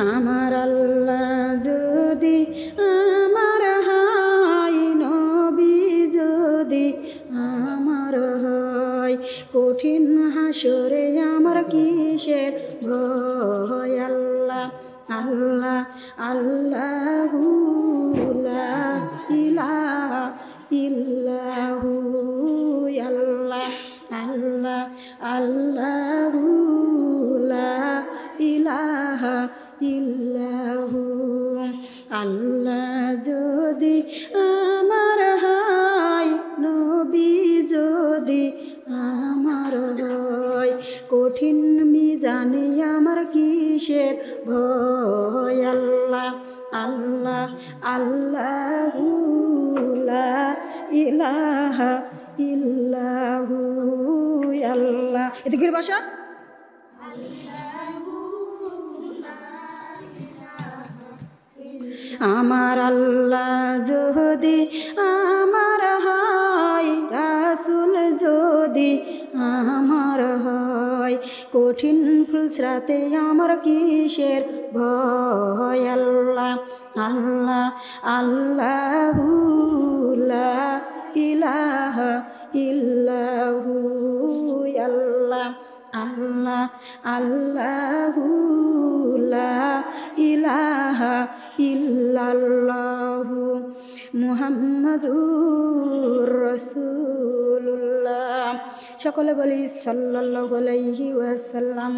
আমার আল্লাহ যদি আমার হয়, নবী যদি আমার হয়, কঠিন হাসরে আমার কিসের ভয়। আল্লাহ আল্লাহ আল্লাহু লা ইলাহা ইল্লাহু, আল্লাহ আল্লাহ আল্লাহু লা ইলাহা ইল্লাহু। আল্লাহ যদি আমার হয়, নবী যদি আমার হয়, কঠিন মিজানে আমার কিসের ভয়। আল্লাহ আল্লাহ আল্লাহু লা ইলাহা ইল্লাহু, আল্লাহ। এদিকের ভাষা আমার আল্লাহ যদি আমার হয়, রাসূল যদি আমার হয়, কঠিন ফুলসরাতে আমার কিসের ভয়। আল্লাহ আল্লাহ আল্লাহু লা ইলাহা ইল্লাহু, আল্লাহ আল্লাহ আল্লাহু লা ইলাহা ইল্লাল্লাহু মুহাম্মাদুর রাসূলুল্লাহ। সকলে বলি সাল্লাল্লাহু আলাইহি ওয়াসাল্লাম।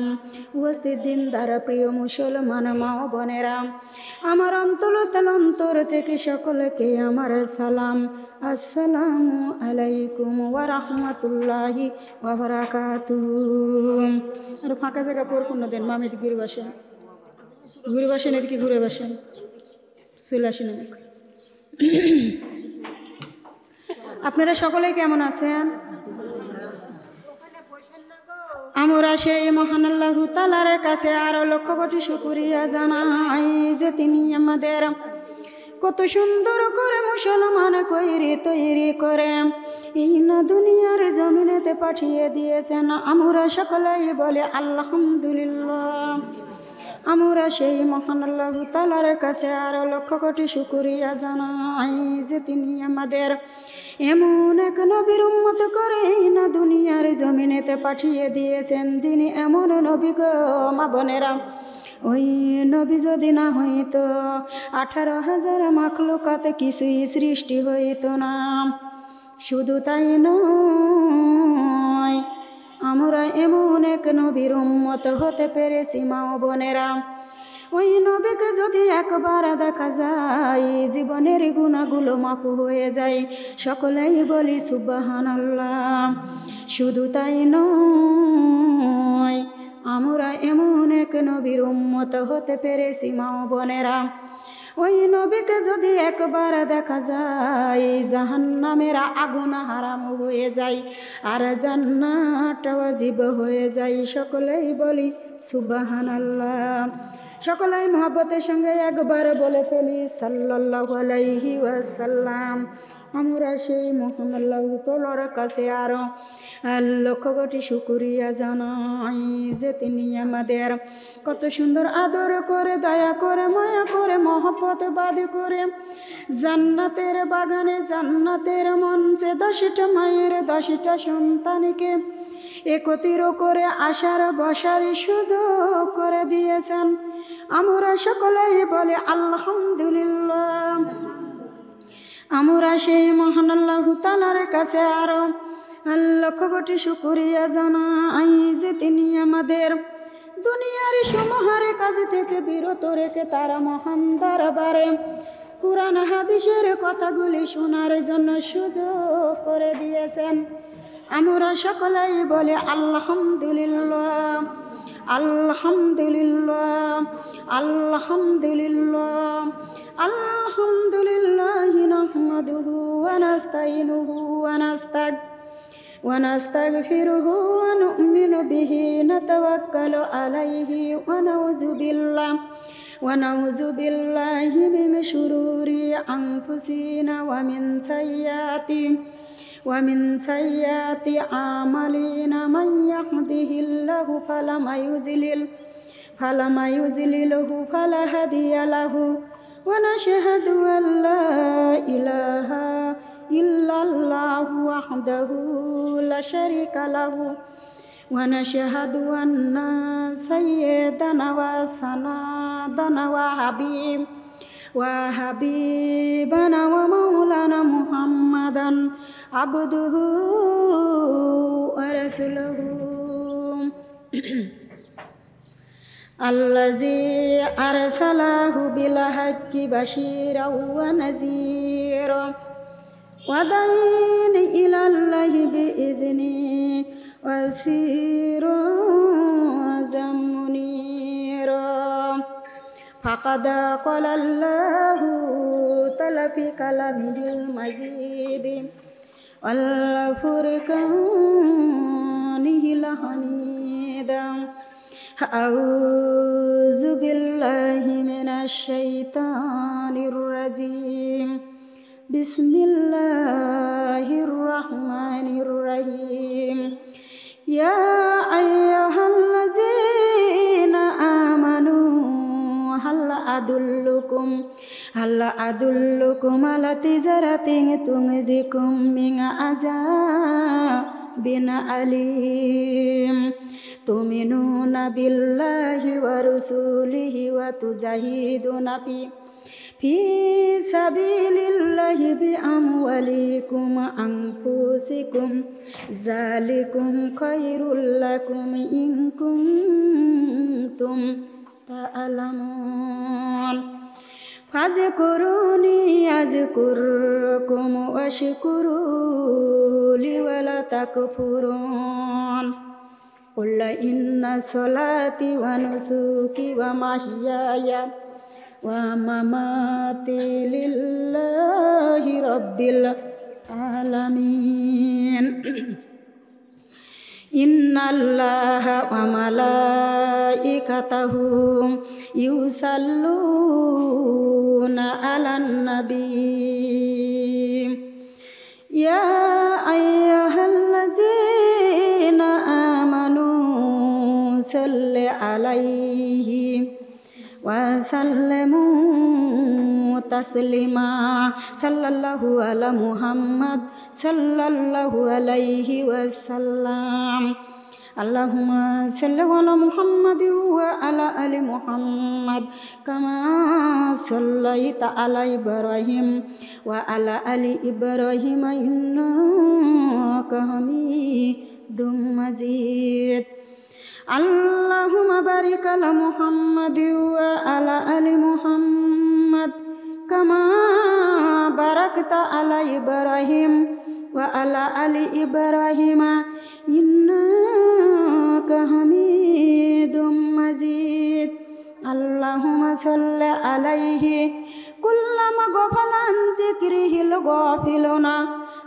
উপস্থিত দিনদার প্রিয় মুসলমান মা ও বোনেরা, আমার অন্তরস্থল অন্তর থেকে সকলকে আমার সালাম। আসসালামু আলাইকুম ওয়া রাহমাতুল্লাহি ওয়া বারাকাতুহু। আর ফাঁকা জায়গা পরিপূর্ণ দেন, মামিদ ঘুরে বসেন, ঘুরে বসেন, এদিকে ঘুরে বসেন, চলে আসেন। আপনারা সকলেই কেমন আছেন? আমরা সেই মহান আল্লাহু তাআলার কাছে আরো লক্ষ কোটি শুকরিয়া জানাই যে তিনি আমাদের কত সুন্দর করে মুসলমান কইরে তৈরি করে এই না দুনিয়ার জমিনেতে পাঠিয়ে দিয়েছেন। আমরা সকলেই বলে আলহামদুলিল্লাহ। আমরা সেই মহান আল্লাহু তাআলার কাছে আরো লক্ষ কোটি শুকরিয়া জানাই যে তিনি আমাদের এমন এক নবীর উম্মত করে না দুনিয়ার জমিনেতে পাঠিয়ে দিয়েছেন, যিনি এমন নবী গো মা বোনেরা, ওই নবী যদি না হইতো 18,000 মাখলুকাতে কিছুই সৃষ্টি হইত না। শুধু তাই নয়, আমরা এমন এক নবীর উম্মত হতে পেরেছি মা ও বোনেরা। ওই নবীকে যদি একবার দেখা যায়, জীবনের গুনাহগুলো মাফ হয়ে যায়। সকলেই বলি সুবহানাল্লাহ। শুধু তাই নয়, আমরা এমন এক নবীর উম্মত হতে পেরেছি মা ও বোনেরা। ওই নবীকে যদি একবার দেখা যায়, জাহান্নামের আগুন হারাম হয়ে যায় আর জান্নাত ওয়াজিব হয়ে যায়। সকলেই বলি সুবহানাল্লাহ। সকলেই মহব্বতের সঙ্গে একবার বলে ফেলি সাল্লাল্লাহু আলাইহি ওয়াসাল্লাম। আমরা সেই মহান আল্লাহু তাআলার কাছে আরো লক্ষ কোটি শুকরিয়া জানাই যে তিনি আমাদের কত সুন্দর আদর করে, দয়া করে, মায়া করে, মহব্বত বাদ করে জান্নাতের বাগানে, জান্নাতের মঞ্চে 10টা মায়ের 10টা সন্তানকে একত্র করে আসার বসার সুযোগ করে দিয়েছেন। আমরা সকলেই বলে আলহামদুলিল্লাহ। আমরা সেই মহান আল্লাহু তাআলার কাছে আরো লক্ষ কোটি শুকরিয়া জানাই যে তিনি আমাদের দুনিয়ার সমূহের কাজ থেকে বিরত রেখে তারা মহান দরবারে কুরআন হাদিসের কথাগুলি শোনার জন্য সুযোগ করে দিয়েছেন। আমরা সকলেই বলে আলহামদুলিল্লাহ, আলহামদুলিল্লাহ, আলহামদুলিল্লাহ, আলহামদুলিল্লাহ। নাহমাদুহু ওয়া নাস্তাইনুহু ওয়া নাস্তাগফিরুহু ওয়া নু'মিনু বিহি নাতাওয়াক্কালু আলাইহি ওয়া নাউযু বিল্লাহি মিন শুরুরি আনফুসিনা ওয়া মিন সাইয়্যাতি আমালিনা মান ইয়াহদিহিল্লাহু ফালা فلما يضلله فلا هادي له ونشهد أن لا إله إلا الله وحده لا شريك له ونشهد أن سيدنا وسندنا وحبيبنا ومولانا محمدا عبده ورسوله الذي أرسله بالحق بشيرا ونذيرا وداعيا إلى الله بإذنه وسراجا منيرا فقد قال الله تعالى في كلامه المجيد والفرقانه الحميد أعوذ بالله من الشيطان الرجيم بسم الله الرحمن الرحيم يا أيها الذين آمنوا هل أدلكم على تجارة تنجيكم من عذاب أليم تؤمنون بالله ورسوله وتجاهدون في سبيل الله بأموالكم وأنفسكم ذلكم خير لكم إن كنتم تعلمون فاذكروني أذكركم واشكروا لي ولا تكفرون قل إن صلاتي ونسكي ومحياي ومماتي لله رب العالمين إن الله وملائكته يصلون على النبي يا أيها الذين آمنوا صلوا عليه وسلموا تسليما صلى الله على محمد صلى الله عليه وسلم اللهم صل على محمد وعلى آل محمد كما صليت على إبراهيم وعلى آل إبراهيم إنك حميد مجيد اللهم بارك على محمد وعلى آل محمد كما باركت على إبراهيم وعلى آل إبراهيم إنك حميد مجيد اللهم صل عليه كلما غفل عن ذكره الغافلون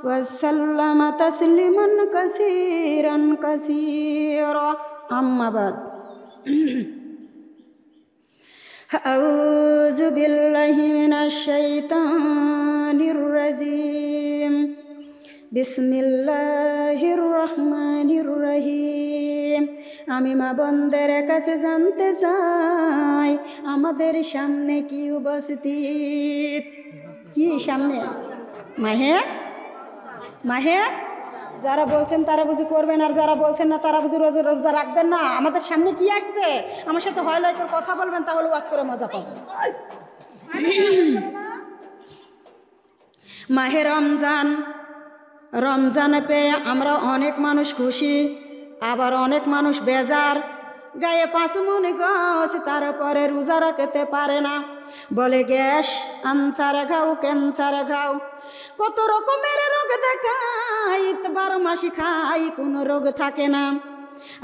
وسلم تسليما كثيرا كثيرا أما بعد أعوذ بالله من الشيطان الرجيم بسم الله الرحمن الرحيم আমি মা বোনদের কাছে জানতে চাই আমাদের সামনে কি উপস্থিত কি সামনে মাহে মাহে যারা বলছেন তারা বুঝি করবেন আর যারা বলছেন না তারা বুঝি রোজা রাখবেন না আমাদের সামনে কি আসছে আমার সাথে হয় লাই করে কথা বলবেন তাহলে ওয়াজ করে মজা পাবেন মাহে রমজান পেয়ে আমরা অনেক মানুষ খুশি আবার অনেক মানুষ বেজার গায়ে 5 মণ গাছ তারপরে রোজা রাখতে পারে না বলে গ্যাস আনসার খাও ক্যান্সার খাও কত রকমের রোগ দেখাই 12 মাসই খাই কোনো রোগ থাকে না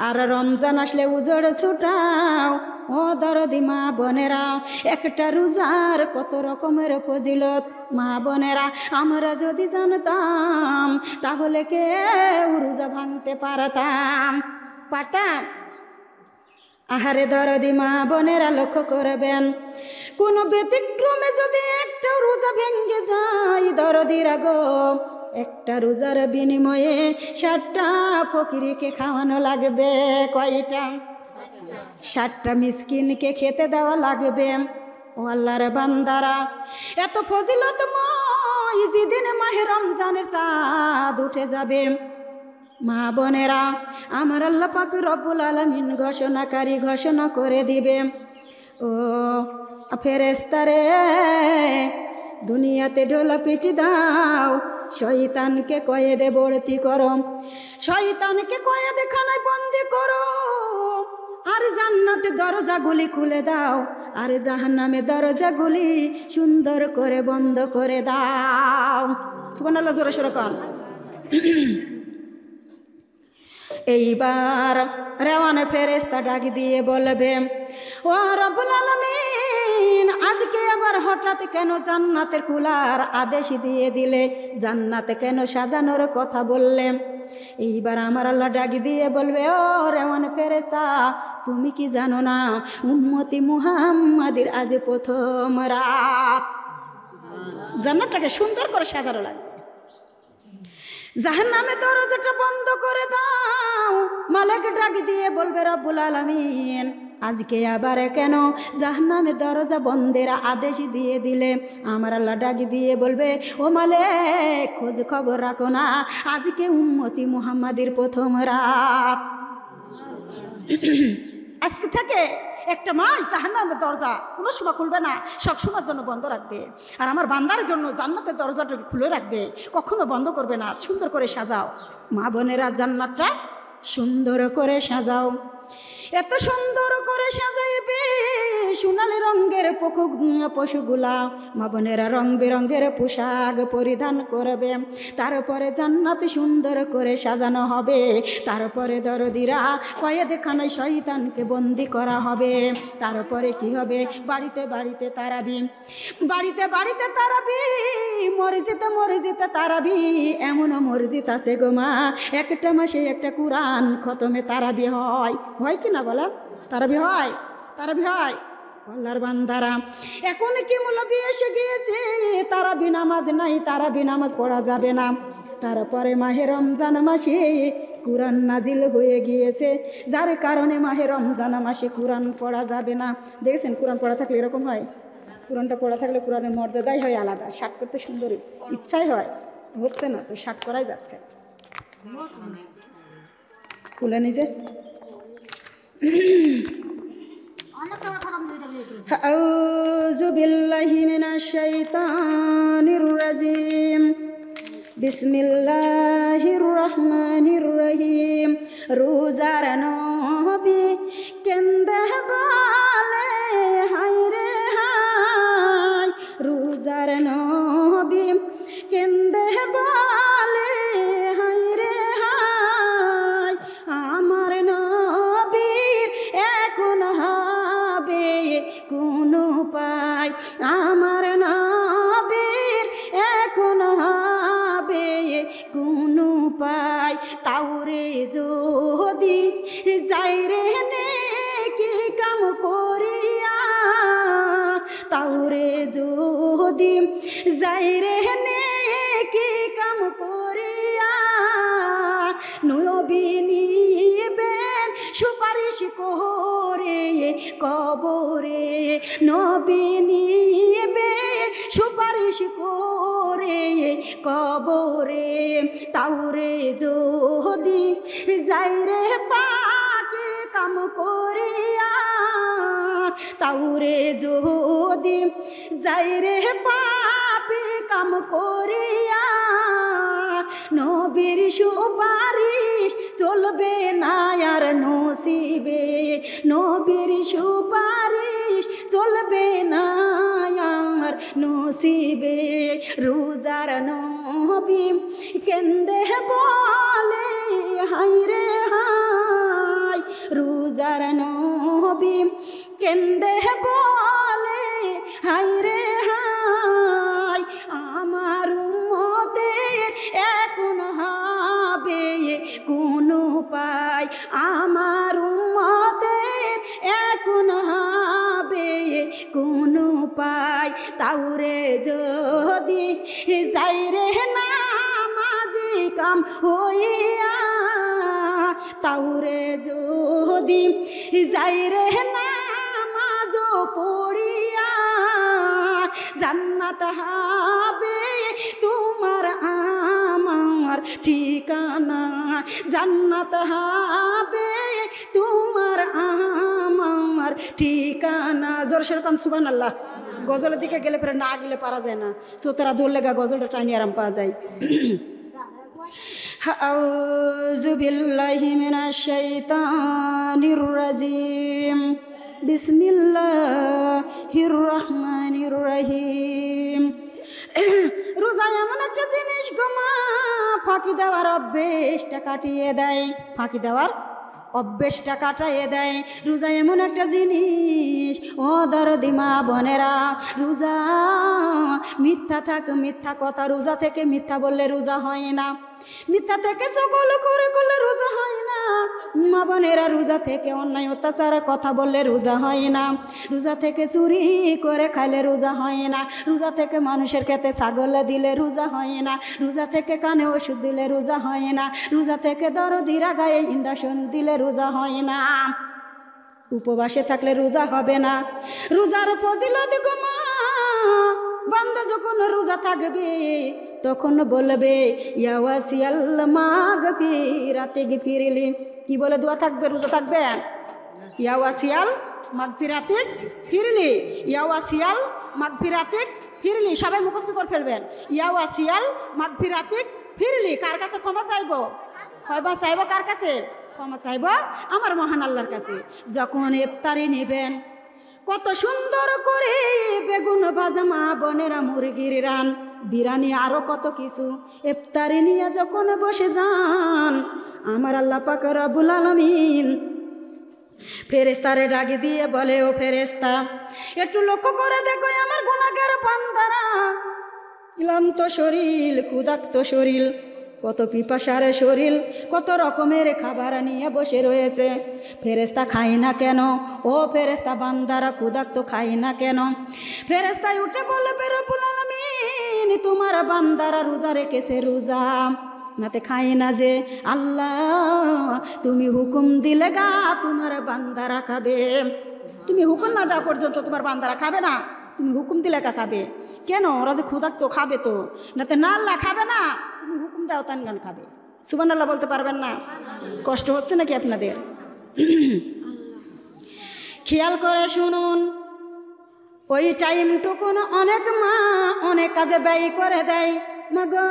আর রমজান আসলে উজড় ছুটাও ও দরদি মা বোনেরা একটা রোজার কত রকমের ফজিলত মা বোনেরা আমরা যদি জানতাম তাহলে কেউ রোজা ভাঙতে পারতাম আহারে দরদি মা বোনেরা লক্ষ্য করবেন কোন ব্যতিক্রমে যদি একটা রোজা ভেঙে যায় দরদিরা গো একটা রোজার বিনিময়ে 60টা ফকিরকে খাওয়ানো লাগবে কয়টা 60টা মিসকিনকে খেতে দেওয়া লাগবে। ও আল্লাহর বান্দারা, এত ফজিলতময় যেদিন মাহে রমজানের চাঁদ উঠে যাবে, মা বোনেরা, আমার আল্লাহ পাক রব্বুল আলামিন ঘোষণাকারী ঘোষণা করে দিবে, ও ফেরেশতারে, দুনিয়াতে ঢোলা পিটি দাও, শয়তানকে কয়েদে ভর্তি করো, শয়তানকে কয়েদে খানায় বন্দি করো, আর জান্নাতের দরজাগুলি খুলে দাও, আর জাহান্নামের দরজাগুলি সুন্দর করে বন্ধ করে দাও। সুবহানাল্লাহ, জোরে সোরে কোন। এইবার রেওয়ানে ফেরেশতা ডাক দিয়ে বলবে, ও রব্বুল আলামিন, আজকে আবার হঠাৎ কেন জান্নাতের খোলার আদেশ দিয়ে দিলে, জান্নাতে কেন সাজানোর কথা বললে? এইবার আমার আল্লাহ ডাক দিয়ে বলবে, ও রেওয়ানে ফেরেশতা, তুমি কি জানো না, উম্মতি মুহাম্মাদের আজ প্রথম রাত, জান্নাতটাকে সুন্দর করে সাজানো লাগবে, জাহান্নামের দরজাটা বন্ধ করে দাও। মালিক ডাক দিয়ে বলবে, রব্বুল আলামিন, আজকে আবার কেন জাহান্নামের দরজা বন্ধের আদেশ দিয়ে দিলে? আমার আল্লাহ ডাক দিয়ে বলবে, ও মালিক, খোঁজ খবর রাখো না, আজকে উম্মতি মুহাম্মাদের প্রথম রাত। আজকে থেকে একটা মাস জাহান্নামের দরজা কোনো সময় খুলবে না, সব সময়ের জন্য বন্ধ রাখবে, আর আমার বান্দার জন্য জান্নাতের দরজাটা খুলে রাখবে, কখনো বন্ধ করবে না। সুন্দর করে সাজাও মা বোনেরা, জান্নাতটা সুন্দর করে সাজাও, এত সুন্দর করে সাজাইবে, সোনালি রঙের পশুগুলা মা বোনেরা রং বেরঙের পোশাক পরিধান করবে, তারপরে জান্নাত সুন্দর করে সাজানো হবে, তারপরে দরদিরা কয়েদখানায় শয়তানকে বন্দি করা হবে, তারপরে কি হবে, বাড়িতে বাড়িতে তারাবি, বাড়িতে বাড়িতে তারাবি, মসজিদে মসজিদে তারাবি। এমন মসজিদ আছে গো মা, একটা মাসে একটা কোরআন খতমে তারাবি হয়, হয় কি না বলেন? তারাবি হয়, তারাবি হয়। আল্লাহর বান্দারা, এখন কি মৌলবি এসে গিয়েছে, তারাবি নামাজ নাই, তারাবি নামাজ পড়া যাবে না। তারপরে মাহে রমজান মাসে কোরআন নাজিল হয়ে গিয়েছে, যার কারণে মাহে রমজান মাসে কোরআন পড়া যাবে না। দেখেছেন, কোরআন পড়া থাকলে এরকম হয়, কোরআনটা পড়া থাকলে কোরআনের মর্যাদাই হয় আলাদা, শাক করতে সুন্দর ইচ্ছাই হয়, হচ্ছে না তো শাক করাই যাচ্ছে, খুলে নিজে। আউযু বিল্লাহি মিনাশ শাইতানির রাজিম, বিসমিল্লাহির রহমানির রহিম। রোজার নবী কেন্দে বলে, হায় রে হায়, রোজার নবী কেন্দে বলে, হায় রে হায়, আমার নবীর এখন হবে কোন উপায়, আমার নবীর এখন হবে কোন উপায়, তাওরে যদি যাই রে নেকি কাম করিয়া, তাওরে যদি যাই রে নেকি কাম করিয়া, নবী নিবেন সুপারিশ করে কবরে, নবী নিবে সুপারিশ করে কবরে, তাওরে যদি যাই রে পাকে কাম করিয়া, তাওরে যদি যাই রে পাপি কাম করিয়া, নবীর সুপারিশ চলবে না আর নসিবে, নবীর সুপারিশ চলবে না আর নসিবে। রোজার নবী কেন্দে বলে, হায় রে হায়, রোজার নবী কেন্দে বলে, হায় রে হায়, আমার উম্মতের এখন হবে কোন উপায়, আমার উম্মতের এখন হবে কোন উপায়, তাওরে যদি যাই রে নামাজি কাম হইয়া, তাউরে যদি যাই রে নামাজ পড়িয়া জান্নাত হবে তোমার আমার ঠিকানা জান্নাত হবে তোমার আমার ঠিকানা জোরে সোরে কান সুবহানাল্লাহ গজলের দিকে গেলে পরে না গেলে পারা যায় না সোতরা ধরলে গা গজলটা টানি আরাম পাওয়া যায় আউযু বিল্লাহি মিনাশ শাইতানির রাজিম বিসমিল্লাহির রহমানির রহিম রোজা এমন একটা জিনিস গো মা ফাঁকি দেওয়ার অভ্যেসটা কাটিয়ে দেয় ফাঁকি দেওয়ার অভ্যেসটা কাটাইয়ে দেয় রোজা এমন একটা জিনিস ও দরদি মা বোনেরা রোজা মিথ্যা থাক মিথ্যা কথা রোজা থেকে মিথ্যা বললে রোজা হয় না মিথ্যা থেকে চকল করে করলে রোজা হয় না মা বোনেরা রোজা থেকে অন্যায় অত্যাচার কথা বললে রোজা হয় না রোজা থেকে চুরি করে খাইলে রোজা হয় না রোজা থেকে মানুষের খেতে ছাগল দিলে রোজা হয় না রোজা থেকে কানে ওষুধ দিলে রোজা হয় না রোজা থেকে দরদিরা গায়ে ইন্ডাকশন দিলে রোজা হয় না উপবাসে থাকলে রোজা হবে না রোজার ফজিলত গো মা বান্দা যখন রোজা থাকবে তখন বলবে ইয়া ওয়াসিয়াল মাগফিরাতে গফিরলি কি বলে দোয়া থাকবে রোজা থাকবে ইয়া ওয়াসিয়াল মাগফিরাতে ফিরলি ইয়া ওয়াসিয়াল মাগফিরাতে ফিরলি সবাই মুখস্থ করে ফেলবেন ইয়া ওয়াসিয়াল মাগফিরাতে ফিরলি কার কাছে ক্ষমা চাইবো ক্ষমা চাইবো কার কাছে ক্ষমা চাইবো আমার মহান আল্লাহর কাছে যখন ইফতারি নেবেন কত সুন্দর করে বেগুন ভাজা মা বোনেরা মুরগির রান বিরিয়ানি আরো কত কিছু ইফতারি নিয়ে যখন বসে যান আমার আল্লাহ পাক রব্বুল আলামিন ফেরেশতারে ডাকি দিয়ে বলে ও ফেরেশতা একটু লক্ষ্য করে দেখো আমার গুনাহগার বান্দারা ক্লান্ত শরীর ক্ষুধার্ত শরীর কত পিপাসার শরীর কত রকমের খাবার নিয়ে বসে রয়েছে ফেরেশতা খায় না কেন ও ফেরেশতা বান্দারা ক্ষুধার্ত খায় না কেন ফেরেশতাই উঠে বলবে রব্বুল আলামিন তোমার বান্দারা রোজা রেখেছে রোজা নাতে খায় না যে আল্লাহ তুমি হুকুম দিলে গা তোমার বান্দারা খাবে তুমি হুকুম না দেওয়া পর্যন্ত তোমার বান্দারা খাবে না তুমি হুকুম দিলে কা খাবে কেন ওরা যে ক্ষুধার্ত খাবে তো নাতে না আল্লাহ খাবে না তুমি হুকুম দাও তান গান খাবে সুবহানাল্লাহ বলতে পারবেন না কষ্ট হচ্ছে নাকি আপনাদের খেয়াল করে শুনুন ওই টাইমটুকুন অনেক মা অনেক কাজে ব্যয় করে দেয় মাগো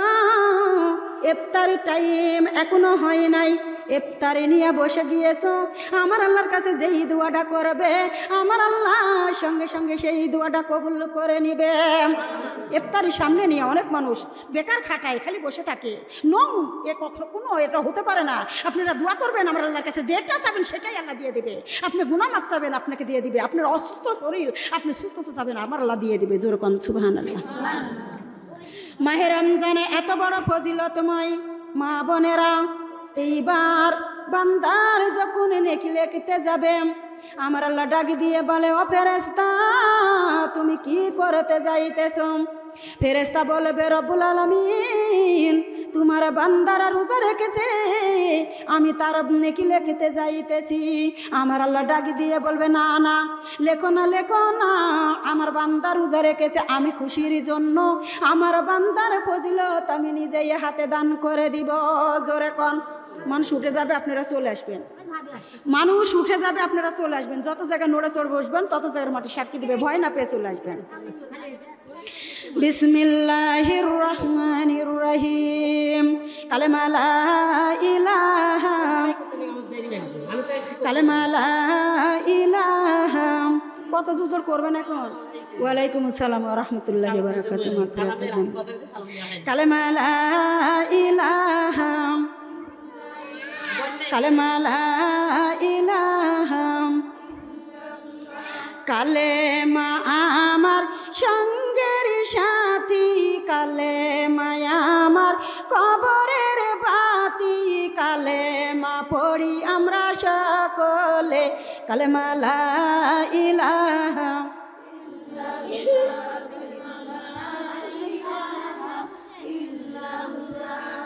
ইফতারি টাইম এখনো হয় নাই ইফতারি নিয়ে বসে গিয়েছো আমার আল্লাহর কাছে যেই দোয়াটা করবে আমার আল্লাহ সঙ্গে সঙ্গে সেই দোয়াটা কবুল করে নিবে ইফতারির সামনে নিয়ে অনেক মানুষ বেকার খাটায় খালি বসে থাকে কোনো এটা হতে পারে না আপনারা দোয়া করবেন আমার আল্লাহর কাছে যেটা চাবেন সেটাই আল্লাহ দিয়ে দেবে আপনি গুনাহ মাফ চাবেন আপনাকে দিয়ে দিবে আপনার অসুস্থ শরীর আপনি সুস্থতা চাবেন আমার আল্লাহ দিয়ে দিবে যেরকম সুবহানাল্লাহ মাহে রমজানে এত বড় ফজিলতময় মা বোনেরা এইবার বান্দার যখন নেকি লিখতে যাবে আমার আল্লাহ ডাকি দিয়ে বলে ও ফেরেশতা তুমি কি করতে যাইতেছ ফেরেশতা বলবে রব্বুল আলামিন তোমার বান্দারা রোজা রেখেছে আমি তার নেকি লিখতে যাইতেছি আমার আল্লাহ ডাকি দিয়ে বলবে না না লেখো না আমার বান্দা রোজা রেখেছে আমি খুশির জন্য আমার বান্দার ফজিলত আমি নিজেই হাতে দান করে দিব জোরে কোন মানুষ উঠে যাবে আপনারা চলে আসবেন মানুষ উঠে যাবে আপনারা চলে আসবেন যত জায়গায় নড়ে চড়ে বসবেন তত জায়গার মাটি সাক্ষী দিবে ভয় না পেয়ে চলে আসবেন বিসমিল্লাহির রহমানির রহিম কালেমা লা ইলাহা কালেমা লা ইলাহা কত জোর করবেন এখন ওয়ালাইকুম আসসালাম ওয়া রাহমাতুল্লাহি ওয়া বারাকাতুহু কালেমা লা ইলাহা কালেমা লা ইলাহা কালেমা আমার সঙ্গের সাথী কালেমা আমার কবরের বাতি কালেমা পড়ি আমরা সকলে কালেমা লা ইলাহা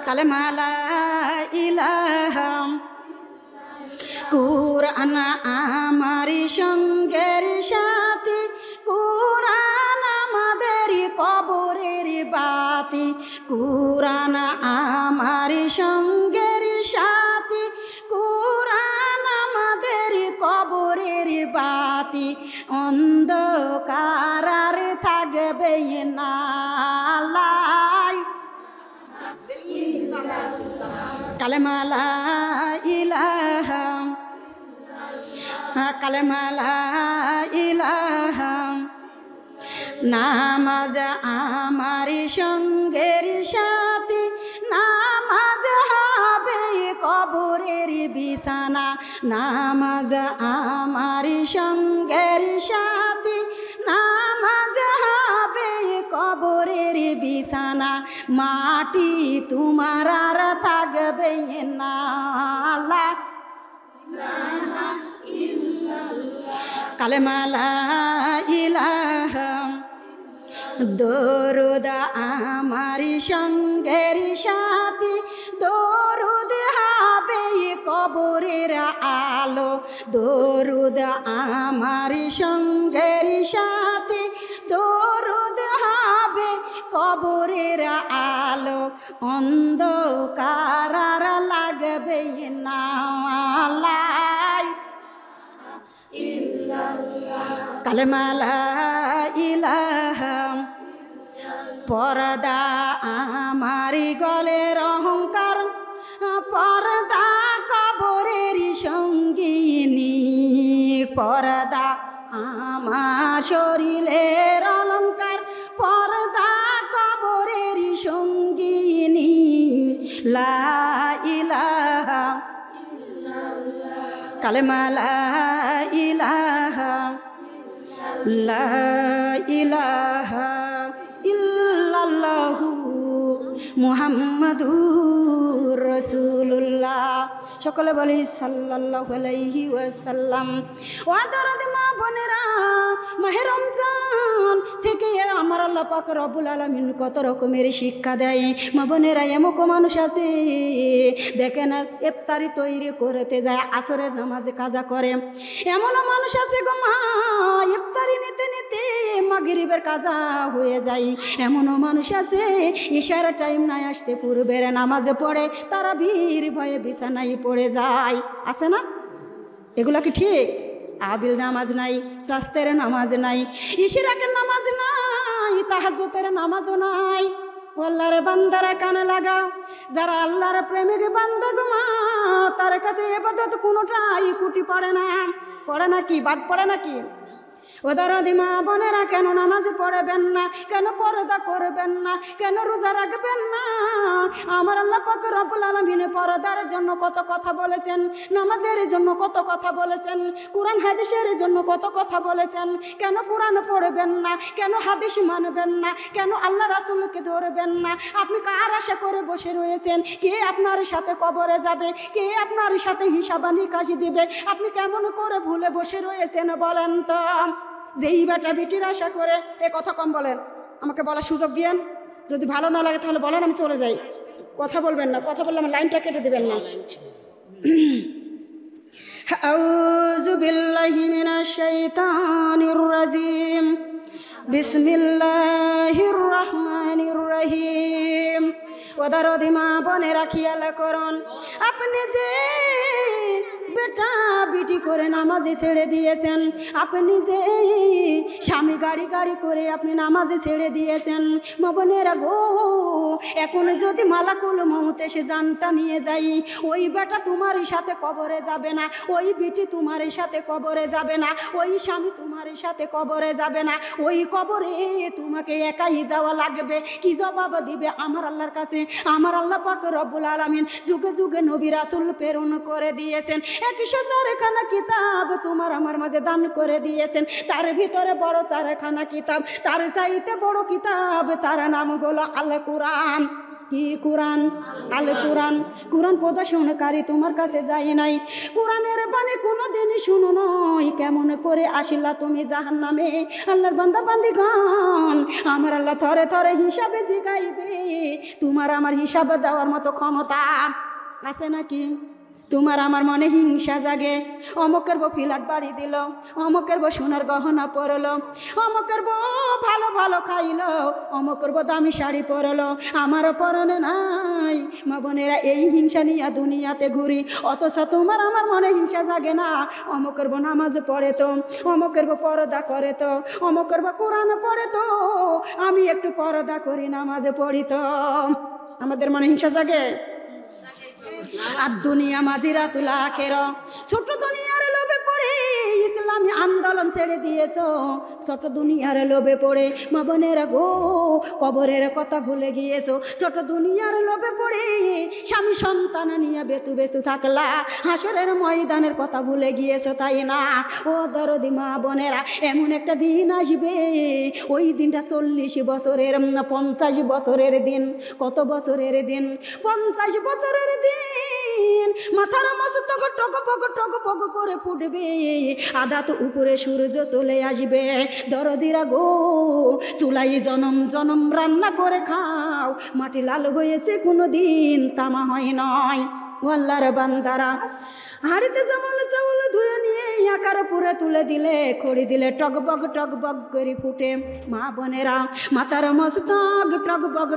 কালেমা লা ইলাহা কুরআন আমারি সঙ্গের সাথী, কুরআন আমাদের কবরের বাতি। কুরআন আমারি সঙ্গের সাথী, কুরআন আমাদের কবরের বাতি। অন্ধকার আর থাকবে না, কালেমা লা ইলাহা, কালেমা লা ইলাহা। নামাজ আমারি সঙ্গের সাথী, নামাজ হবে কবরের বিছানা। নামাজ আমারি সঙ্গের সাথী, নামাজ হবে কবরের বিছানা। মাটি তোমার আর থাকবে না, কালেমা লা ইলাহা। দরুদ আমারি সঙ্গের সাথী, দরুদ হবে কবরের আলো। দরুদ আমারি সঙ্গের সাথী, দরুদ হবে কবরের আলো। অন্ধকার আর লাগবে না, কালেমা লা ইলাহা। পর্দা আমারি গলের অহংকার, পর্দা কবরের সঙ্গিনী। পর্দা আমার শরীরের অলংকার, পর্দা কবরের সঙ্গিনী। লা ইলাহা, কালেমা লা ইলাহা, লা ইলাহা ইল্লাল্লাহু মুহাম্মাদুর রাসূলুল্লাহ। সকলে বলি সাল্লাল্লাহু আলাইহি ওয়াসাল্লাম। ওয়াদারাদ মা বোনেরা, মাহে রমজান থেকে আমার আল্লাহ পাক রব্বুল আলামিন কত রকমের শিক্ষা দেয়। মা বোনেরা, এমক মানুষ আছে দেখেন ইফতারি তৈরি করতে যায়, আসরের নামাজে কাজা করে। এমনও মানুষ আছে গো মা, ইফতারি নিতে নিতে মাগরিবের কাজা হয়ে যায়। এমনও মানুষ আছে ইশার টাইম নাই আসতে পূর্বের নামাজে পড়ে তারা বীর ভয়ে বিছানায় পড়ে যায়। আছে না? এগুলা কি ঠিক? আবিল নামাজ নাই, শাস্তের নামাজ নাই, ইশরাকের নামাজ নাই, তাহাজ্জুদের নামাজও নাই। আল্লাহর বান্দারা কানে লাগাও, যারা আল্লাহর প্রেমিক বান্দা গো মা, তার কাছে ইবাদত কোনোটাই কুটি পড়ে না। পড়ে নাকি? বাদ পড়ে নাকি? ওদারদি মা বোনেরা, কেন নামাজ পড়বেন না? কেন পর্দা করবেন না? কেন রোজা রাখবেন না? আমার আল্লাহ পাক রব্বুল আলামিন পর্দার জন্য কত কথা বলেছেন, নামাজের জন্য কত কথা বলেছেন, কোরআন হাদিসের জন্য কত কথা বলেছেন। কেন কোরআন পড়বেন না? কেন হাদিস মানবেন না? কেন আল্লাহ রাসূলকে ধরবেন না? আপনি কার আশা করে বসে রয়েছেন? কে আপনার সাথে কবরে যাবে? কে আপনার সাথে হিসাবা নিকাশ দিবে? আপনি কেমন করে ভুলে বসে রয়েছেন বলেন তো? যেই বেটা বিটির আশা করে, এ কথা কম বলেন, আমাকে বলার সুযোগ দিয়েন। যদি ভালো না লাগে তাহলে বলেন, আমি চলে যাই। কথা বলবেন না, কথা বললে আমার লাইনটা কেটে দিবেন না। আউযু বিল্লাহি মিনাশ শাইতানির রাজিম, বিসমিল্লাহির রহমানির রহিম। ওদারদি মা বোনেরা খেয়াল করুন, আপনি যে বেটা বিটি করে নামাজে ছেড়ে দিয়েছেন, আপনি যে স্বামী গাড়ি গাড়ি করে আপনি নামাজে ছেড়ে দিয়েছেন, মা বোনেরা গো, এখন যদি মালাকুল মউত এসে জানটা নিয়ে যাই, ওই বেটা তোমার সাথে কবরে যাবে না, ওই বিটি তোমার সাথে কবরে যাবে না, ওই স্বামী তোমার সাথে কবরে যাবে না, ওই কবরে তোমাকে একাই যাওয়া লাগবে। কি জবাব দিবে আমার আল্লাহর কাছে? আমার আল্লাহ পাক রব্বুল আলামিন যুগে যুগে নবী রাসূল প্রেরণ করে দিয়েছেন, 104খানা কিতাব তোমার আমার মাঝে দান করে দিয়েছেন। তার ভিতরে বড় 4খানা কিতাব, তার চাইতে বড় কিতাব, তার নাম হলো আল কোরআন। কি কোরআন? আল কোরআন। কোরআন প্রদর্শনকারী তোমার কাছে যায় নাই, কোরআনের বাণী কোনোদিনই শুনো নয়। কেমন করে আসিলা তুমি জাহান্নামে? আল্লাহর বান্দা বান্দিগণ, আমার আল্লাহ থরে থরে হিসাবে জিগাইবে। তোমার আমার হিসাব দেওয়ার মতো ক্ষমতা আছে নাকি? তোমার আমার মনে হিংসা জাগে। অমুকের বউ ফ্ল্যাট বাড়ি দিল, অমুকের বউ সোনার গহনা পরলো, অমুকের বউ ভালো ভালো খাইলো, অমুকের বউ দামি শাড়ি পরলো, আমারও পরনে নাই। মা বোনেরা, এই হিংসা নিয়ে দুনিয়াতে ঘুরি, অথচ তোমার আমার মনে হিংসা জাগে না। অমুকের বউ নামাজ পড়ে তো, অমুকের বউ পর্দা করে তো, অমুকের বউ কোরআন পড়ে তো, আমি একটু পর্দা করি, নামাজে পড়ি তো। আমাদের মনে হিংসা জাগে। আর দুনিয়া মাঝিরা তুলা খের, ছোট দুনিয়ার লোভে পড়ে ইসলামী আন্দোলন ছেড়ে দিয়েছ। ছোট দুনিয়ার লোভে পড়ে মা বোনেরা গো কবরের কথা ভুলে গিয়েছো। ছোট দুনিয়ার লোভে পড়ে স্বামী সন্তান নিয়ে বেতু বেতু থাকলা, হাসরের ময়দানের কথা ভুলে গিয়েছো, তাই না? ও দরদি মা বোনেরা, এমন একটা দিন আসবে, ওই দিনটা 40 বছরের 50 বছরের দিন। কত বছরের দিন? 50 বছরের দিন। মাথার মস্তক টক পক করে ফুটবে, আধা তো উপরে সূর্য চলে আসবে। দরদিরা গো, চুলাই জনম জনম রান্না করে খাও, মাটি লাল হয়েছে কোনো দিন তামা হয় নয়। আল্লাহর বান্দারা, হাড়িতে যেমন চাউল ধুয়ে নিয়ে আকার পুরে তুলে দিলে, খড়ি দিলে টকবগ করে ফুটে। মা বোনেরা, মাথার মস্তক টকবগ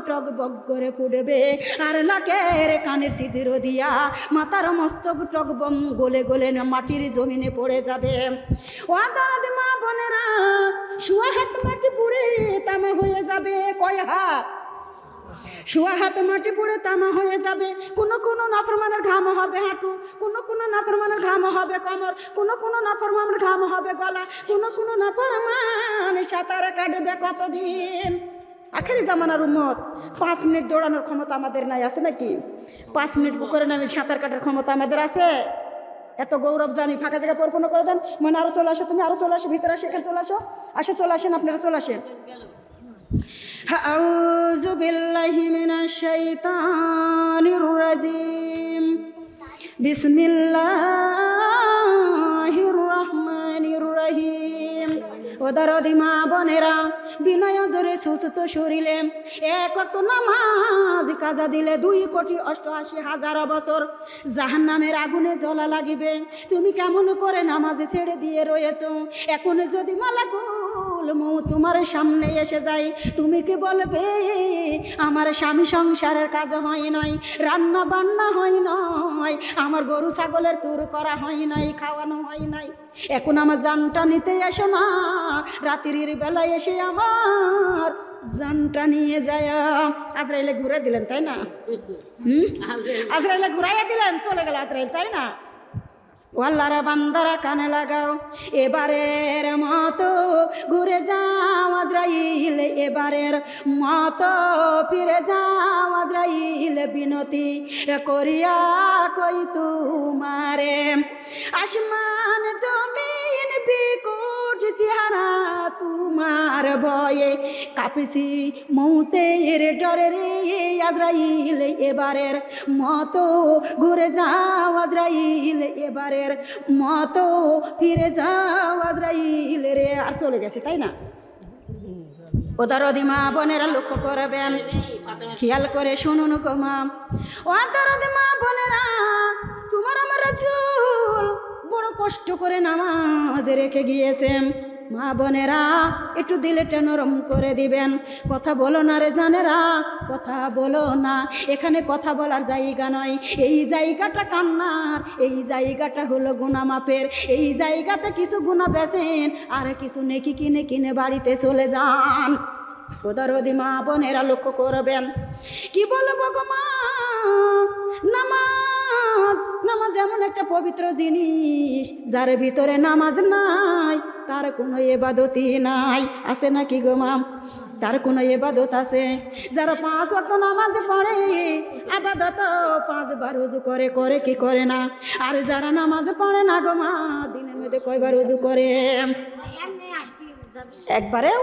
করে ফুটবে, আর লাকের কানের ছিদ্র দিয়া মাথার মস্তক টকবম গলে গলে মাটির জমিনে পড়ে যাবে। ও দাঁড়াতে মা বোনেরা, শুয়া হাত মাটি পুড়ে তামা হয়ে যাবে। কয় হাত? শুয়া হাত মাটি পুড়ে তামা হয়ে যাবে। কোনো নাফরমানের ঘাম হবে হাঁটু, কোনো নাফরমানের ঘাম হবে কোমর, কোনো নাফরমানের ঘাম হবে গলা, কোনো নাফরমান সাঁতার কাটবে কতদিন। আখেরি জামানার উম্মত, 5 মিনিট দৌড়ানোর ক্ষমতা আমাদের নাই, আছে নাকি? 5 মিনিট পুকুরে নামে সাঁতার কাটার ক্ষমতা আমাদের আছে? এত গৌরব জানি, ফাঁকা জায়গা পরিপূর্ণ করে দেন। মানে আরো চলে আসো, তুমি আরো চলে আসো, ভিতরে আসো, এখানে চলে আসো, চলে আসেন, আপনারা চলে আসেন। আউযু বিল্লাহি মিনাশ শাইতানির রাজিম। বিসমিল্লাহির রহমানির রহিম। ও দরদি মা বোনেরা, বিনয় জোরে সুস্থ শরীরে এক ওয়াক্ত নামাজ কাজা দিলে 2,88,000 বছর জাহান্নামের আগুনে জ্বলা লাগিবে। তুমি কেমন করে নামাজ ছেড়ে দিয়ে রয়েছ? এখন যদি মালাকুল মউত তোমার সামনে এসে যায়, তুমি কি বলবে? আমার স্বামী সংসারের কাজ হয় নাই, রান্না বান্না হয় নাই, আমার গরু ছাগলের চুর করা হয় নাই, খাওয়ানো হয় নাই, এখন আমার জানটা নিতে এসো না। রাত্রির বেলায় এসে আমার জানটা নিয়ে যায়। আজরাইলে ঘুরে দিলেন, তাই না? আজরাইলে ঘুরাইয়া দিলেন, চলে গেল আজরাইল, তাই না? আল্লাহর বান্দারা কানে লাগাও, এবারের মতো ঘুরে যাও আজরাইল, এবারের মতো ফিরে যাও আজরাইল, বিনতি করিয়া কই তোমারে। আসমান জমিন বিকট চেহারা তোমার ভয়ে কাঁপিছি মৌতের ডরে রে আজরাইল, এবারের মতো ঘুরে যাও আজরাইল, এবারের মতো ফিরে যাও আজরাইল রে। আর চলে গেছে, তাই না? ও দরদি মা বোনেরা লক্ষ্য করবেন, খেয়াল করে শুনুন গো মা। ও দরদি মা বোনেরা, তোমার আমার রাসূল বড় কষ্ট করে নামাজ রেখে গিয়েছে। মা বোনেরা, একটু দিলেটা নরম করে দিবেন। কথা বলো না রে জানেরা, কথা বলো না, এখানে কথা বলার জায়গা নয়। এই জায়গাটা কান্নার, এই জায়গাটা হলো গুনাহ মাপের। এই জায়গাতে কিছু গুনাহ বেচেন, আর কিছু নেকি কিনে কিনে বাড়িতে চলে যান। দরদি মা বোনেরা লক্ষ্য করবেন। কি বলবো গো মা, নামাজ এমন একটা পবিত্র জিনিস, যার ভিতরে নামাজ নাই তার কোনো ইবাদতই নাই। আছে নাকি গো মা? তার কোনো ইবাদত আছে? যারা 5 ওয়াক্ত নামাজ পড়ে, আবাদত 5 বার ওযু করে, করে কি করে না? আর যারা নামাজ পড়ে না গো মা, দিনের মধ্যে কয়বার ওযু করে? একবারেও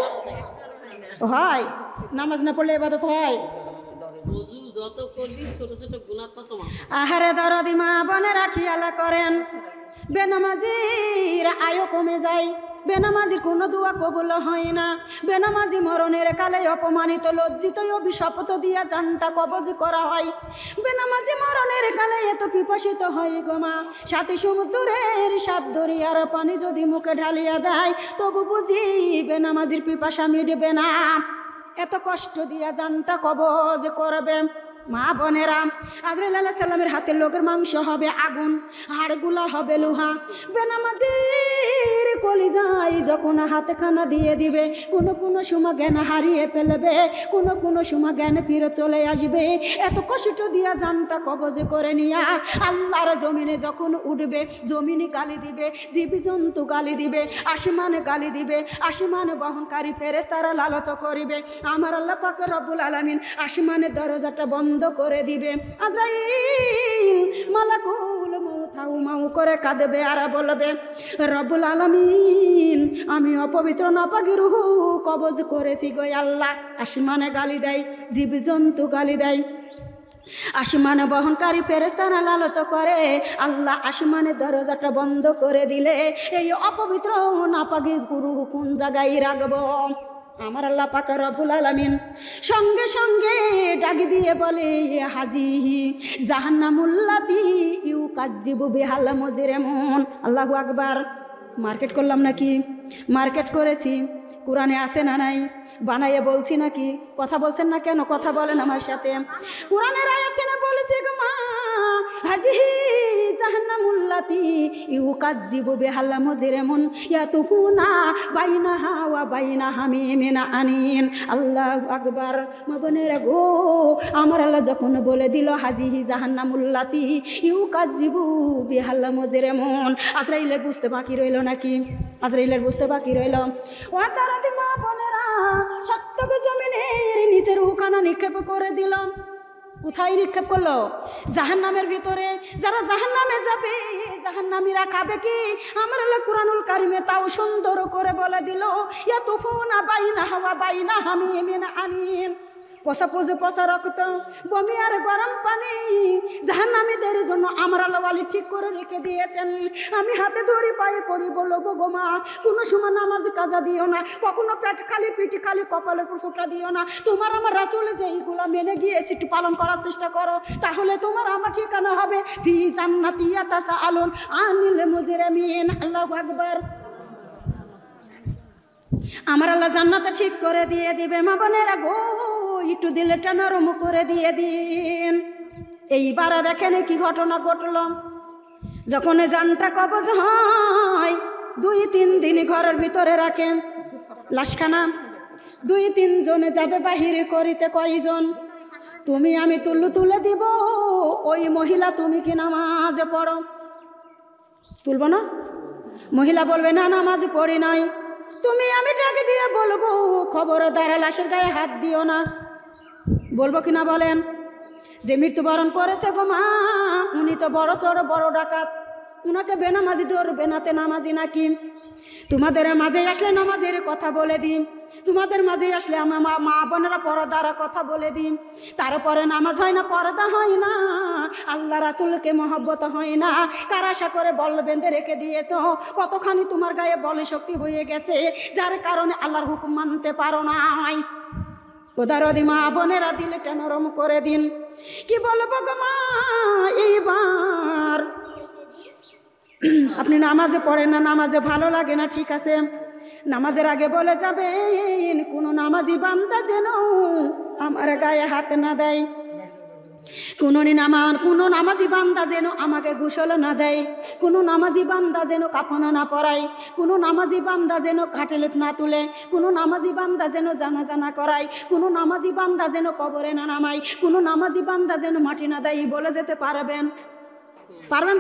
হয়? নামাজ না পড়লে ইবাদত হয়? আহারে দরদি মা বোনেরা খেয়াল করেন, বেনামাজির আয়ও কমে যায়, বেনামাজি কোনো দোয়া কবুল হয় না। বেনামাজি মরণের কালে অপমানিত লজ্জিত অভিশপ্ত দিয়া জানটা কবজ করা হয়। বেনামাজি মরণের কালে এত পিপাসিত হয় গো মা, সাথে সমুদ্রের সাত দরিয়ার পানি যদি মুখে ঢালিয়া দেয় তবু বুঝি বেনামাজির পিপাসা মিটবে না। এত কষ্ট দিয়া জানটা কবজ করবে। মা বোনেরা, আজরাইল আলাইহিস সালামের হাতের লোকের মাংস হবে আগুন, হাড়গুলা হবে লোহা। বেনামাজির কলিজায় যখন হাতে খানা দিয়ে দিবে, কোনো সময় জ্ঞান হারিয়ে ফেলবে, কোনো সময় জ্ঞান ফিরে চলে আসবে। এত কষ্ট দিয়া জানটা কবজ করে নিয়া আল্লাহর জমিনে যখন উঠবে, জমিনে গালি দিবে, জীবজন্তু গালি দিবে, আসমানে গালি দিবে, আসমানে বহনকারী ফেরেশতারা লালত করিবে। আমার আল্লাহ পাক রব্বুল আলামিন আসমানের দরজাটা বন্ধ করে দিবে। আজরাইল মালাকুল মউত হাউ মাউ করে কাঁদবে আর বলবে, রব্বুল আলামিন আমি অপবিত্র নাপাকি রূহ কবজ করেছি গো আল্লাহ। আসমানে গালি দেয়, জীবজন্তু গালি দেয়, আসমানে বহনকারী ফেরেশতারা লালত করে। আল্লাহ আসমানের দরজাটা বন্ধ করে দিলে এই অপবিত্র নাপাকি রূহ কোন জায়গায় রাখবো? আমার আল্লাহ পাক রব্বুল আলামিন সঙ্গে সঙ্গে ডাক দিয়ে বলে, হাজি জাহান্নামুল্লাতি ইউকাজ্জিবু বিহাল মুজরিমুন। আল্লাহু আকবার। মার্কেট করলাম নাকি? মার্কেট করেছি। কোরআনে আছে না নাই? বানাইয়ে বলছি নাকি? কথা বলছেন না কেন? কথা বলেন আমার সাথে। কোরআনের আয়াতে না বলেছে গো মা, হাজি জাহান্নামুল্লাতি ইউকাজ্জিবু বিহাল মুজরিমুন ইয়াতুফুনা বাইনাহা ওয়া বাইনা হামিমিন আনিন। আল্লাহু আকবার। মা বোনেরা গো, আমার আল্লাহ যখন বলে দিল হাজি জাহান্নামুল্লাতি ইউকাজ্জিবু বিহাল মুজরিমুন, আজরাইলের বুঝতে বাকি রইল নাকি? আজরাইলের বুঝতে বাকি রইল? ও তারাদি মা বোনেরা, সত্যক জমিনের নিচের উখানা নিক্ষেপ করে দিল। কোথায় নিক্ষেপ করলো? জাহান্নামের ভিতরে। যারা জাহান্নামে যাবে, জাহান্নামীরা খাবে কি? আমার আল্লাহ কুরআনুল কারিমে তাও সুন্দর করে বলে দিল, ইয়াতুফুনা বাইনাহা ওয়া বাইনা হামিমিন আনিন। পচা রক্ত, বমি আর গরম পানি জাহান্নামীদের জন্য আমার আল্লাহ ওয়ালি ঠিক করে রেখে দিয়েছেন। আমি হাতে ধরি পায়ে পড়ি, বলবো গো মা, কোনো সময় নামাজ কাজা দিও না, কখনো পেট খালি পিঠি খালি কপালের উপর ফোঁটা দিও না। তোমার আমার রাসূল যে এইগুলো মেনে গিয়েছে একটু পালন করার চেষ্টা করো, তাহলে তোমার আমার ঠিকানা হবে ফি জান্নাতি ইয়াতাসাআলুন আনিল মুজরিমিন। আল্লাহু আকবার। আমার আল্লাহ জান্নাতে ঠিক করে দিয়ে দিবে। মা বোনেরা গো, একটু দিলটা নরম করে দিয়ে দিন। এইবার দেখেন কি ঘটনা ঘটল। যখন জানটা কবজ হয়, 2-3 দিন ঘরের ভিতরে রাখেন লাশখানা। 2-3 জনে যাবে বাহিরে করিতে। কয়জন? তুমি আমি তুলে দিব। ওই মহিলা তুমি কি নামাজ পড়ো? তুলব না? মহিলা বলবে না নামাজ পড়ি নাই। তুমি আমি ডাকে দিয়ে বলবো, খবরদার লাশের গায়ে হাত দিও না। বলবো কি না বলেন? যে মৃত্যুবরণ করেছে গো মা, উনি তো বড় চড় বড় ডাকাত, উনাকে বেনামাজি ধরবে নাতে নামাজি নাকি? তোমাদের মাঝে আসলে নামাজের কথা বলে দিই, তোমাদের মাঝে আসলে আমার মা বোনেরা পর্দার কথা বলে দিই। তারপরে নামাজ হয় না, পর্দা হয় না, আল্লাহ রাসূলকে মহব্বত হয় না। কার আশা করে বল বেঁধে রেখে দিয়েছ? কতখানি তোমার গায়ে বল শক্তি হয়ে গেছে, যার কারণে আল্লাহর হুকুম মানতে পারো নাই। ওদারদি মা বোনেরা দিলটা নরম করে দিন। কি বলবো গো মা, এইবার আপনি নামাজে পড়েন না, নামাজে ভালো লাগে না, ঠিক আছে। নামাজের আগে বলে যাবেন, কোনো নামাজি বান্দা যেন আমার গায়ে হাত না দেয়, কোনো নামাজি বান্দা যেন আমাকে গোসল না দেয়, কোনো নামাজি বান্দা যেন কাফন না পরায়, কোনো নামাজি বান্দা যেন খাটেল না তুলে, কোনো নামাজি বান্দা যেন জানাজা না করায়, কোনো নামাজি বান্দা যেন কবরে না নামায়, কোনো নামাজি বান্দা যেন মাটি না দেয়। বলে যেতে পারবেন?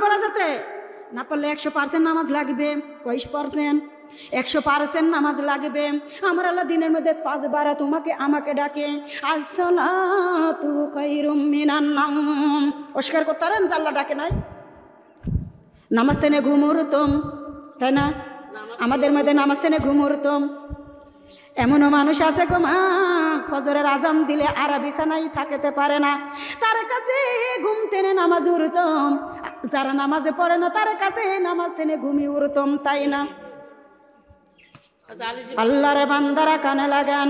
বলে যেতে? না পারলে 100% নামাজ লাগবে। কয় %? 100% নামাজ লাগবে। আমার আল্লাহ দিনের মধ্যে 5 বার তোমাকে আমাকে ডাকে, আসসালাতু খায়রুম মিনান নাওম। অস্বীকার করতারেন যে আল্লাহ ডাকে নাই? নামাজ তেনে ঘুমুরতম, তাই না? আমাদের মধ্যে নামাজ তেনে ঘুমুরতম। এমনও মানুষ আছে গো মা, ফজরের আজান দিলে আর বিছানায় থাকতে পারে না, তার কাছে ঘুম টেনে নামাজ উঠতম। যারা নামাজে পড়ে না তার কাছে নামাজ টেনে ঘুমিয়ে উঠতম, তাই না? আল্লাহরে বান্দারা কানে লাগান,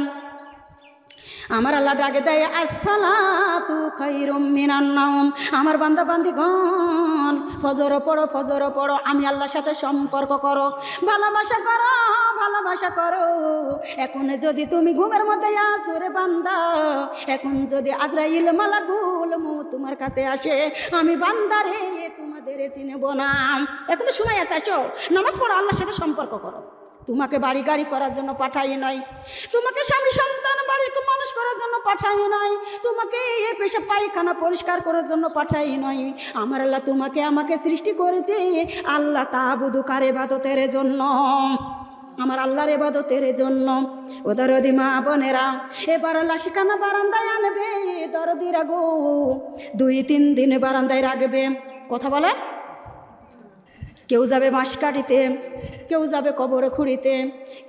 আমার আল্লাহ ডাকে দেয় আসসালাতু খায়রুম মিনান নাওম। আমার বান্দা বান্দিগণ, ফজর পড়ো, ফজর পড়ো, আমি আল্লাহর সাথে সম্পর্ক করো, ভালোবাসা করো, ভালোবাসা করো। এখন যদি তুমি ঘুমের মধ্যে আসো রে বান্দা, এখন যদি আজরাইল মালাকুল মউত তোমার কাছে আসে, আমি বান্দারে তোমাদের চিনব না। এখনো সময় আছে, আসো নামাজ পড়ো, আল্লাহর সাথে সম্পর্ক করো। তোমাকে বাড়ি গাড়ি করার জন্য পাঠাই নয়, তোমাকে স্বামী সন্তান বাড়ির মানুষ করার জন্য পাঠাই নয়, তোমাকে এ পেশা পায়খানা পরিষ্কার করার জন্য পাঠাই নয়। আমার আল্লাহ তোমাকে আমাকে সৃষ্টি করেছে আল্লাহ তাবুদুকার ইবাদতের জন্য, আমার আল্লাহর ইবাদতের জন্য। ও দরদি মা বোনেরা, এবার আল্লাহ শিখানা বারান্দায় আনবে, দরদিরা গো 2-3 দিন বারান্দায় রাখবে। কথা বলে, কেউ যাবে বাঁশ কাটিতে, কেউ যাবে কবরে খুঁড়িতে,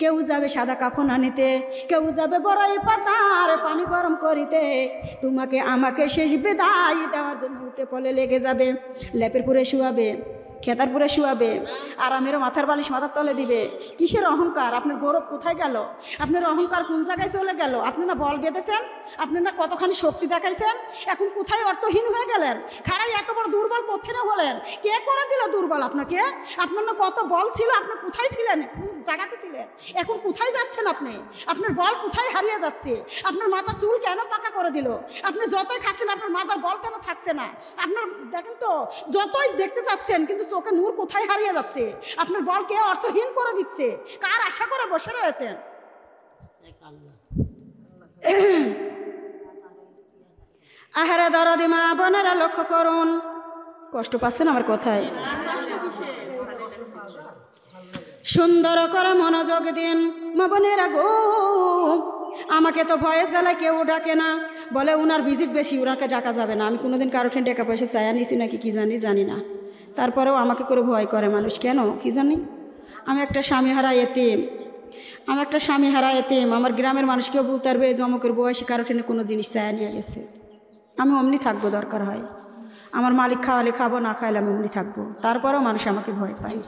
কেউ যাবে সাদা কাফন আনিতে, কেউ যাবে বড়াই পাতার পানি গরম করিতে। তোমাকে আমাকে শেষ বিদায় দেওয়ার জন্য উঠে পলে লেগে যাবে। লেপের পুরে শুয়াবে, খেতার পুরে শুয়াবে, আরামের মাথার বালিশ মাথার তলে দিবে। কিসের অহংকার? আপনার গৌরব কোথায় গেল? আপনার অহংকার কোন জায়গায় চলে গেল? আপনি না বল বেঁধেছেন, আপনি না কতখানি শক্তি দেখাইছেন, এখন কোথায় অর্থহীন হয়ে গেলেন? খাড়াই এত বড় দুর্বল কোথায় হলেন? কে করে দিল দুর্বল আপনাকে? আপনার না কত বল ছিল, আপনি কোথায় ছিলেন, কোন জায়গাতে ছিলেন, এখন কোথায় যাচ্ছেন আপনি? আপনার বল কোথায় হারিয়ে যাচ্ছে? আপনার মাথার চুল কেন পাকা করে দিল? আপনি যতই খাচ্ছেন আপনার মাথার বল কেন থাকছে না? আপনার দেখেন তো, যতই দেখতে চাচ্ছেন কিন্তু চোখে নূর কোথায় হারিয়ে যাচ্ছে? আপনার বল কে অর্থহীন করে দিচ্ছে? কার আশা করে বসে রয়েছেন? আহারে দরদি মা বোনেরা লক্ষ্য করুন, কষ্ট পাচ্ছেন আমার কথায়? সুন্দর করে মনোযোগ দিন মা বোনেরা গো। আমাকে তো ভয়ের জ্বালায় কেউ ডাকে না, বলে উনার ভিজিট বেশি, ওনাকে ডাকা যাবে না। আমি কোনোদিন কারো ঠেন টাকা পয়সা চাইয়া নিছি নাকি কি জানি না, তারপরেও আমাকে করে ভয় করে মানুষ, কেন কি জানি। আমি একটা স্বামী হারা এতিম, আমার গ্রামের মানুষ কেউ বলতে পারবে যে অমুকের বয়সী কারো ঠেনে কোনো জিনিস চাইয়া নিয়ে গেছে। আমি অমনি থাকবো, দরকার হয় আমার মালিক খাওয়ালে খাবো, না খাইলে আমি অমনি থাকবো, তারপরেও মানুষ আমাকে ভয় পায়।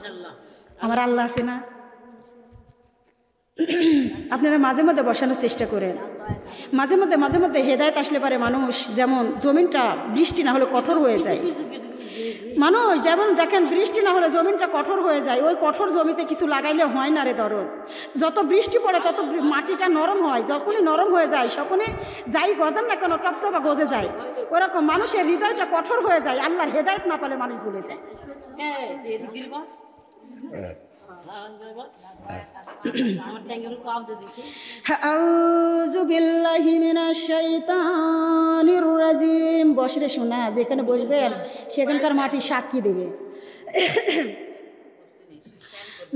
আমার আল্লাহ আছে না? আপনারা মাঝে মধ্যে বসানোর চেষ্টা করেন, মাঝে মধ্যে হেদায়েত আসলে পারে মানুষ, যেমন জমিনটা বৃষ্টি না হলে কঠোর হয়ে যায়। মানুষ যেমন দেখেন বৃষ্টি না হলে জমিনটা কঠোর হয়ে যায়, ওই কঠোর জমিতে কিছু লাগাইলে হয় না রে দরদ। যত বৃষ্টি পড়ে তত মাটিটা নরম হয়, যখনই নরম হয়ে যায় তখনই যাই গজান না কেন টপটপা গজে যায়। ওরকম মানুষের হৃদয়টা কঠোর হয়ে যায়, আল্লাহর হেদায়েত না পেলে মানুষ ভুলে যায়। আউযু বিল্লাহি মিনাশ শাইতানির রাজিম। বসরে শোনা, যেখানে বসবেন সেখানকার মাটি সাক্ষী দেবে।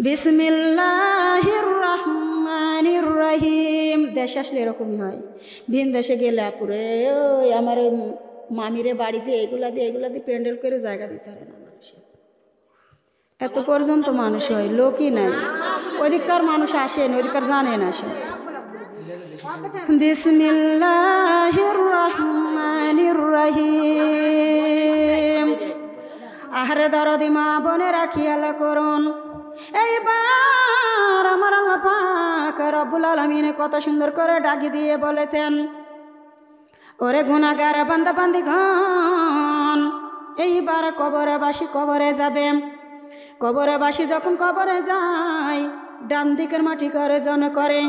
বিসমিল্লাহির রহমানির রহিম। দেশে আসলে এরকমই হয়, ভিন দেশে গেলে পুরে ওই আমার মামিরে বাড়িতে এগুলা দিয়ে প্যান্ডেল করে জায়গা দিতে পারে না মানুষের, এত পর্যন্ত মানুষ হয়, লোকই নাই। ওদিককার মানুষ আসেন, ওদিককার জানেন আসেন। বিসমিল্লাহির রহমানির রহিম। আহারে দরদি মা বোনেরা খেয়াল করুন, এইবার আমার আল্লাহ পাক রব্বুল আলামিন কত সুন্দর করে ডাকি দিয়ে বলেছেন, ওরে গুনাহগার বান্দা বান্দিগণ, এইবার কবরবাসী কবরে যাবে। কবরবাসী যখন কবরে যায়, ডান দিকের মাটি করে জন করে,